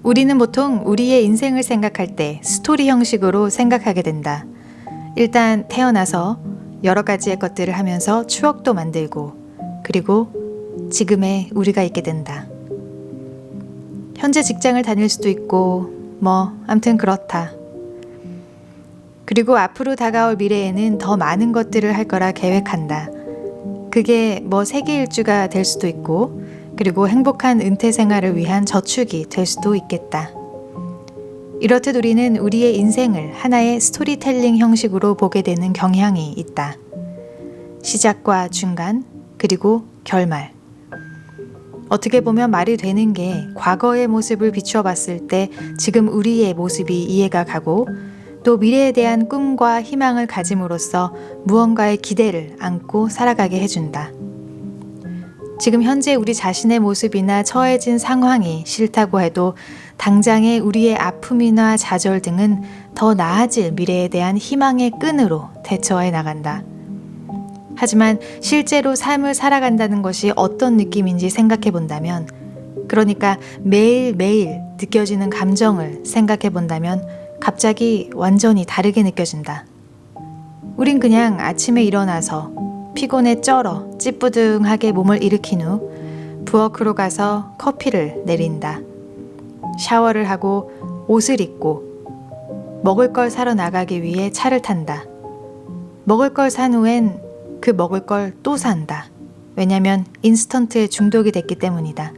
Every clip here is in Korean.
우리는 보통 우리의 인생을 생각할 때 스토리 형식으로 생각하게 된다. 일단 태어나서 여러 가지의 것들을 하면서 추억도 만들고, 그리고 지금의 우리가 있게 된다. 현재 직장을 다닐 수도 있고, 암튼 그렇다. 그리고 앞으로 다가올 미래에는 더 많은 것들을 할 거라 계획한다. 그게 세계 일주가 될 수도 있고, 그리고 행복한 은퇴 생활을 위한 저축이 될 수도 있겠다. 이렇듯 우리는 우리의 인생을 하나의 스토리텔링 형식으로 보게 되는 경향이 있다. 시작과 중간, 그리고 결말. 어떻게 보면 말이 되는 게 과거의 모습을 비추어 봤을 때 지금 우리의 모습이 이해가 가고, 또 미래에 대한 꿈과 희망을 가짐으로써 무언가의 기대를 안고 살아가게 해준다. 지금 현재 우리 자신의 모습이나 처해진 상황이 싫다고 해도 당장의 우리의 아픔이나 좌절 등은 더 나아질 미래에 대한 희망의 끈으로 대처해 나간다. 하지만 실제로 삶을 살아간다는 것이 어떤 느낌인지 생각해 본다면, 그러니까 매일매일 느껴지는 감정을 생각해 본다면 갑자기 완전히 다르게 느껴진다. 우린 그냥 아침에 일어나서 피곤에 쩔어 찌뿌둥하게 몸을 일으킨 후 부엌으로 가서 커피를 내린다. 샤워를 하고 옷을 입고 먹을 걸 사러 나가기 위해 차를 탄다. 먹을 걸 산 후엔 그 먹을 걸 또 산다. 왜냐면 인스턴트에 중독이 됐기 때문이다.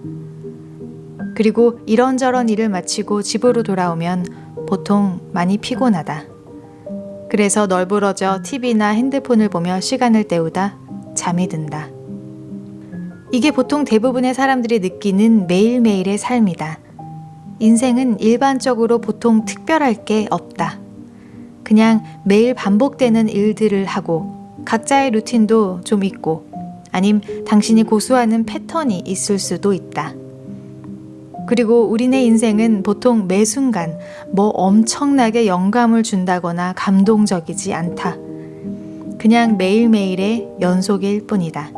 그리고 이런저런 일을 마치고 집으로 돌아오면 보통 많이 피곤하다. 그래서 널브러져 TV나 핸드폰을 보며 시간을 때우다 잠이 든다. 이게 보통 대부분의 사람들이 느끼는 매일매일의 삶이다. 인생은 일반적으로 보통 특별할 게 없다. 그냥 매일 반복되는 일들을 하고 각자의 루틴도 좀 있고, 아님 당신이 고수하는 패턴이 있을 수도 있다. 그리고 우리네 인생은 보통 매 순간 엄청나게 영감을 준다거나 감동적이지 않다. 그냥 매일매일의 연속일 뿐이다.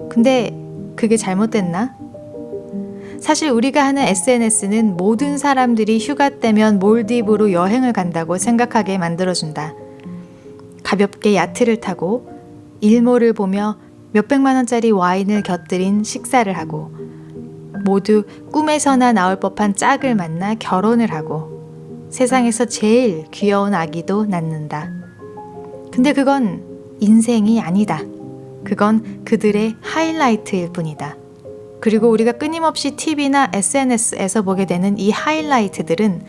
근데 그게 잘못됐나? 사실 우리가 하는 SNS는 모든 사람들이 휴가 때면 몰디브로 여행을 간다고 생각하게 만들어준다. 가볍게 야트를 타고 일몰을 보며 몇백만 원짜리 와인을 곁들인 식사를 하고, 모두 꿈에서나 나올 법한 짝을 만나 결혼을 하고 세상에서 제일 귀여운 아기도 낳는다. 근데 그건 인생이 아니다. 그건 그들의 하이라이트일 뿐이다. 그리고 우리가 끊임없이 TV나 SNS에서 보게 되는 이 하이라이트들은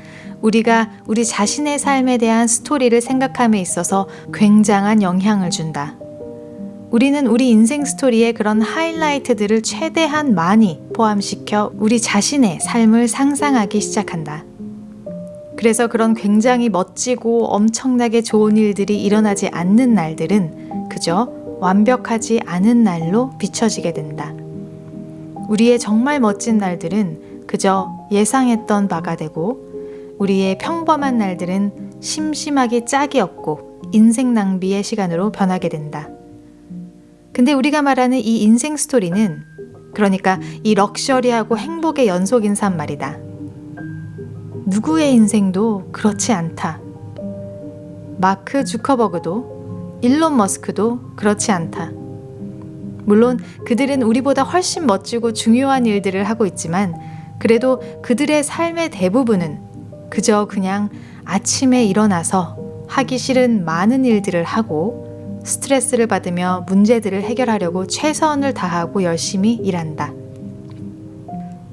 우리가 우리 자신의 삶에 대한 스토리를 생각함에 있어서 굉장한 영향을 준다. 우리는 우리 인생 스토리에 그런 하이라이트들을 최대한 많이 포함시켜 우리 자신의 삶을 상상하기 시작한다. 그래서 그런 굉장히 멋지고 엄청나게 좋은 일들이 일어나지 않는 날들은 그저 완벽하지 않은 날로 비춰지게 된다. 우리의 정말 멋진 날들은 그저 예상했던 바가 되고, 우리의 평범한 날들은 심심하게 짝이 없고 인생 낭비의 시간으로 변하게 된다. 근데 우리가 말하는 이 인생 스토리는, 그러니까 이 럭셔리하고 행복의 연속인 산 말이다. 누구의 인생도 그렇지 않다. 마크 주커버그도 일론 머스크도 그렇지 않다. 물론 그들은 우리보다 훨씬 멋지고 중요한 일들을 하고 있지만, 그래도 그들의 삶의 대부분은 그저 그냥 아침에 일어나서 하기 싫은 많은 일들을 하고 스트레스를 받으며 문제들을 해결하려고 최선을 다하고 열심히 일한다.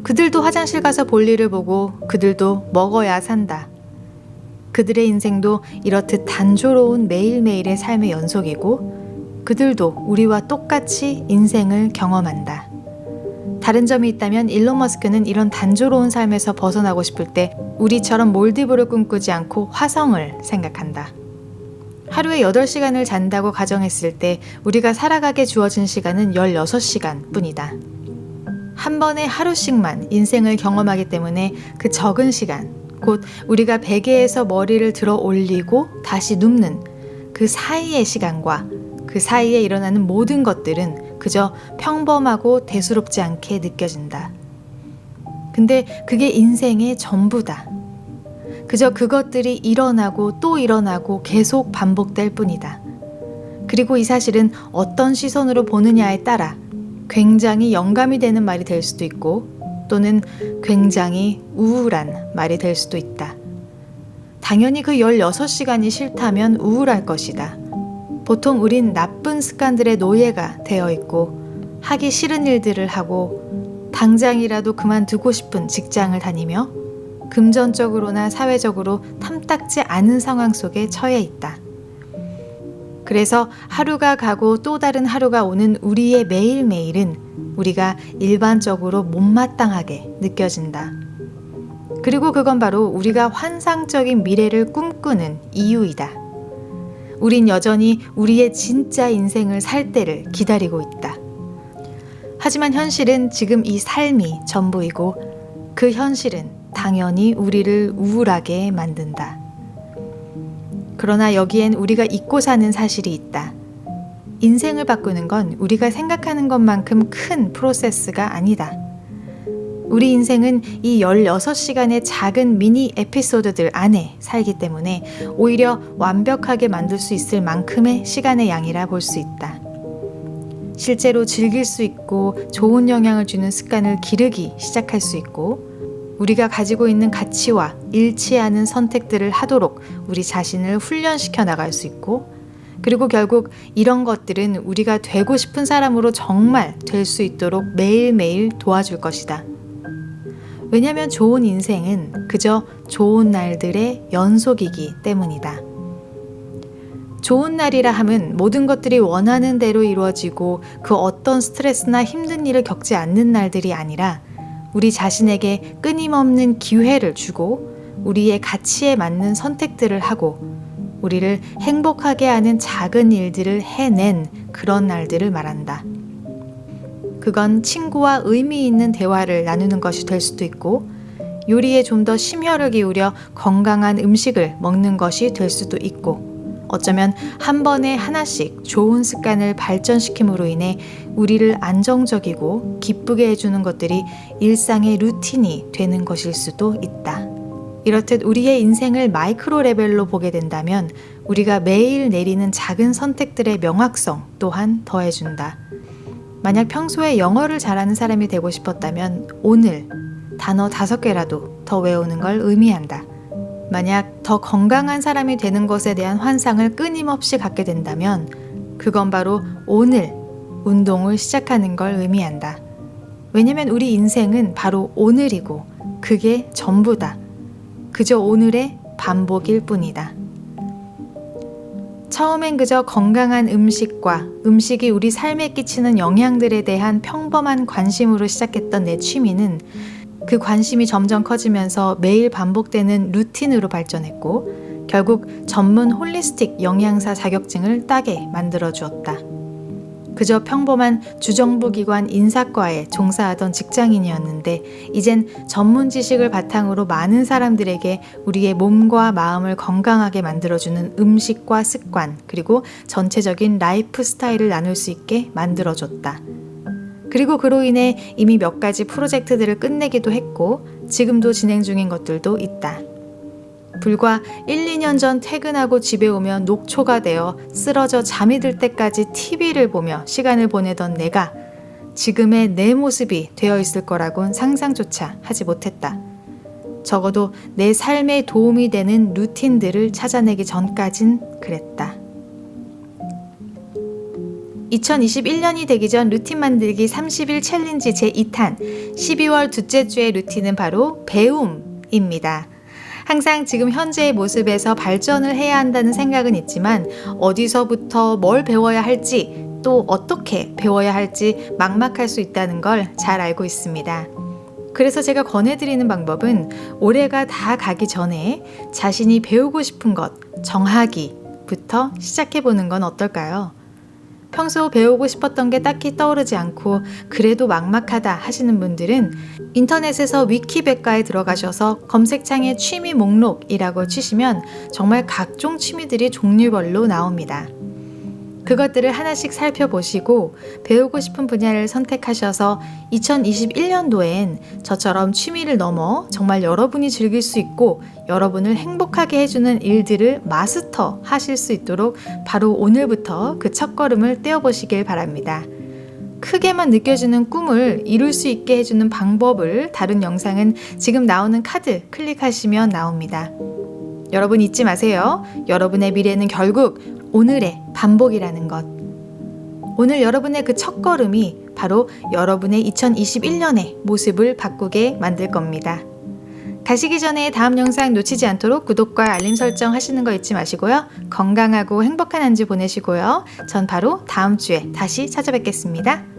그들도 화장실 가서 볼일을 보고 그들도 먹어야 산다. 그들의 인생도 이렇듯 단조로운 매일매일의 삶의 연속이고, 그들도 우리와 똑같이 인생을 경험한다. 다른 점이 있다면 일론 머스크는 이런 단조로운 삶에서 벗어나고 싶을 때 우리처럼 몰디브를 꿈꾸지 않고 화성을 생각한다. 하루에 8시간을 잔다고 가정했을 때 우리가 살아가게 주어진 시간은 16시간 뿐이다. 한 번에 하루씩만 인생을 경험하기 때문에 그 적은 시간, 곧 우리가 베개에서 머리를 들어 올리고 다시 눕는 그 사이의 시간과 그 사이에 일어나는 모든 것들은 그저 평범하고 대수롭지 않게 느껴진다. 근데 그게 인생의 전부다. 그저 그것들이 일어나고 또 일어나고 계속 반복될 뿐이다. 그리고 이 사실은 어떤 시선으로 보느냐에 따라 굉장히 영감이 되는 말이 될 수도 있고 또는 굉장히 우울한 말이 될 수도 있다. 당연히 그 16시간이 싫다면 우울할 것이다. 보통 우린 나쁜 습관들의 노예가 되어 있고 하기 싫은 일들을 하고 당장이라도 그만두고 싶은 직장을 다니며 금전적으로나 사회적으로 탐탁지 않은 상황 속에 처해 있다. 그래서 하루가 가고 또 다른 하루가 오는 우리의 매일매일은 우리가 일반적으로 못마땅하게 느껴진다. 그리고 그건 바로 우리가 환상적인 미래를 꿈꾸는 이유이다. 우린 여전히 우리의 진짜 인생을 살 때를 기다리고 있다. 하지만 현실은 지금 이 삶이 전부이고 그 현실은 당연히 우리를 우울하게 만든다. 그러나 여기엔 우리가 잊고 사는 사실이 있다. 인생을 바꾸는 건 우리가 생각하는 것만큼 큰 프로세스가 아니다. 우리 인생은 이 16시간의 작은 미니 에피소드들 안에 살기 때문에 오히려 완벽하게 만들 수 있을 만큼의 시간의 양이라 볼 수 있다. 실제로 즐길 수 있고 좋은 영향을 주는 습관을 기르기 시작할 수 있고 우리가 가지고 있는 가치와 일치하는 선택들을 하도록 우리 자신을 훈련시켜 나갈 수 있고 그리고 결국 이런 것들은 우리가 되고 싶은 사람으로 정말 될 수 있도록 매일매일 도와줄 것이다. 왜냐하면 좋은 인생은 그저 좋은 날들의 연속이기 때문이다. 좋은 날이라 함은 모든 것들이 원하는 대로 이루어지고 그 어떤 스트레스나 힘든 일을 겪지 않는 날들이 아니라 우리 자신에게 끊임없는 기회를 주고 우리의 가치에 맞는 선택들을 하고 우리를 행복하게 하는 작은 일들을 해낸 그런 날들을 말한다. 그건 친구와 의미 있는 대화를 나누는 것이 될 수도 있고 요리에 좀 더 심혈을 기울여 건강한 음식을 먹는 것이 될 수도 있고 어쩌면 한 번에 하나씩 좋은 습관을 발전시킴으로 인해 우리를 안정적이고 기쁘게 해주는 것들이 일상의 루틴이 되는 것일 수도 있다. 이렇듯 우리의 인생을 마이크로 레벨로 보게 된다면 우리가 매일 내리는 작은 선택들의 명확성 또한 더해준다. 만약 평소에 영어를 잘하는 사람이 되고 싶었다면 오늘 단어 5개라도 더 외우는 걸 의미한다. 만약 더 건강한 사람이 되는 것에 대한 환상을 끊임없이 갖게 된다면 그건 바로 오늘 운동을 시작하는 걸 의미한다. 왜냐면 우리 인생은 바로 오늘이고 그게 전부다. 그저 오늘의 반복일 뿐이다. 처음엔 그저 건강한 음식과 음식이 우리 삶에 끼치는 영향들에 대한 평범한 관심으로 시작했던 내 취미는 그 관심이 점점 커지면서 매일 반복되는 루틴으로 발전했고 결국 전문 홀리스틱 영양사 자격증을 따게 만들어 주었다. 그저 평범한 주정부 기관 인사과에 종사하던 직장인이었는데 이젠 전문 지식을 바탕으로 많은 사람들에게 우리의 몸과 마음을 건강하게 만들어주는 음식과 습관 그리고 전체적인 라이프 스타일을 나눌 수 있게 만들어줬다. 그리고 그로 인해 이미 몇 가지 프로젝트들을 끝내기도 했고 지금도 진행 중인 것들도 있다. 불과 1, 2년 전 퇴근하고 집에 오면 녹초가 되어 쓰러져 잠이 들 때까지 TV를 보며 시간을 보내던 내가 지금의 내 모습이 되어 있을 거라곤 상상조차 하지 못했다. 적어도 내 삶에 도움이 되는 루틴들을 찾아내기 전까진 그랬다. 2021년이 되기 전 루틴 만들기 30일 챌린지 제2탄 12월 둘째 주의 루틴은 바로 배움입니다. 항상 지금 현재의 모습에서 발전을 해야 한다는 생각은 있지만 어디서부터 뭘 배워야 할지 또 어떻게 배워야 할지 막막할 수 있다는 걸 잘 알고 있습니다. 그래서 제가 권해드리는 방법은 올해가 다 가기 전에 자신이 배우고 싶은 것 정하기부터 시작해보는 건 어떨까요? 평소 배우고 싶었던 게 딱히 떠오르지 않고 그래도 막막하다 하시는 분들은 인터넷에서 위키백과에 들어가셔서 검색창에 취미 목록이라고 치시면 정말 각종 취미들이 종류별로 나옵니다. 그것들을 하나씩 살펴보시고 배우고 싶은 분야를 선택하셔서 2021년도엔 저처럼 취미를 넘어 정말 여러분이 즐길 수 있고 여러분을 행복하게 해주는 일들을 마스터 하실 수 있도록 바로 오늘부터 그 첫걸음을 떼어보시길 바랍니다. 크게만 느껴지는 꿈을 이룰 수 있게 해주는 방법을 다룬 영상은 지금 나오는 카드 클릭하시면 나옵니다. 여러분 잊지 마세요. 여러분의 미래는 결국 오늘의 반복이라는 것. 오늘 여러분의 그 첫걸음이 바로 여러분의 2021년의 모습을 바꾸게 만들 겁니다. 가시기 전에 다음 영상 놓치지 않도록 구독과 알림 설정 하시는 거 잊지 마시고요. 건강하고 행복한 한 주 보내시고요. 전 바로 다음 주에 다시 찾아뵙겠습니다.